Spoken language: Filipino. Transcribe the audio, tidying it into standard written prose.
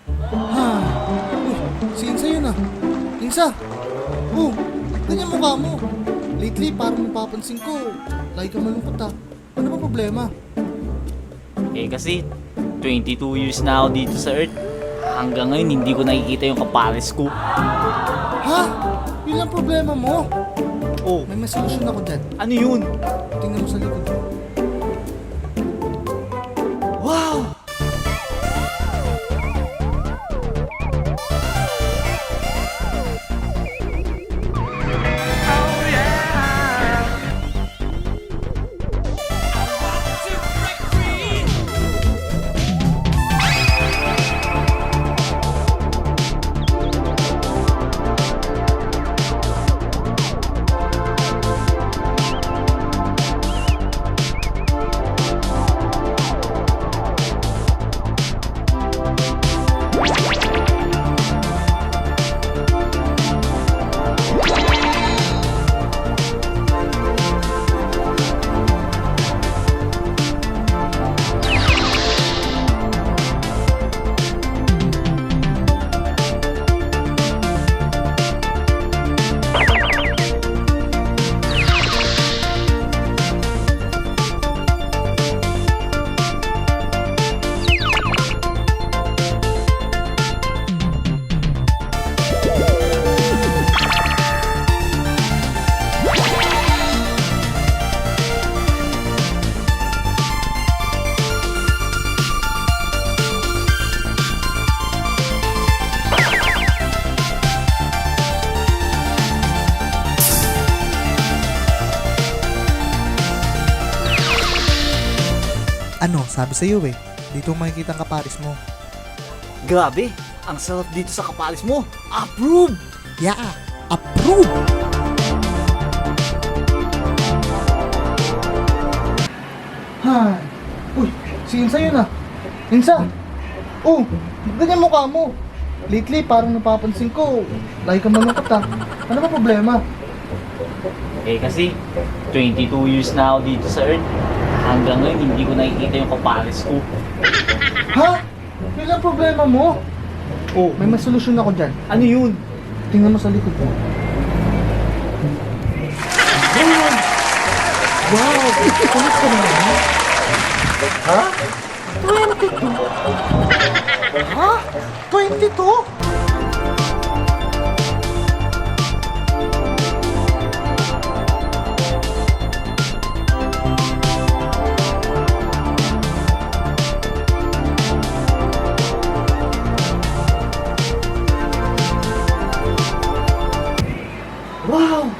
Ha? Uy, si Insa yun ah. Insa! Oh, ganyan mukha mo. Lately, parang napapansin ko. Lagi ka malungkot ah. Ano ba problema? Eh kasi, 22 years na ako dito sa Earth. Hanggang ngayon, hindi ko nakikita yung kapares ko. Ha? Yun lang problema mo? Oh, May solusyon ako dyan. ano yun? Tingnan mo sa likod mo. Wow! Ano, sabi sa'yo eh. Dito makikita ang kapares mo. Grabe, ang sarap dito sa kapares mo. Approve! Yeah, approve! Ha? Uy, si Insa yun ah. Insa! Oh, ganyan mukha mo. Lately, parang napapansin ko. Lagi ka malungkot ah. Ano ba problema? Eh kasi, 22 years na ako dito sa Earth. Hanggang ngayon, hindi ko nakikita yung kapares ko. Ha? Yun lang problema mo? Oh, may solusyon ako dyan. Ano yun? Tingnan mo sa likod mo. Wow! Wow! Kulit ka naman, ha? Ha? 22? Ha? 22? Wow!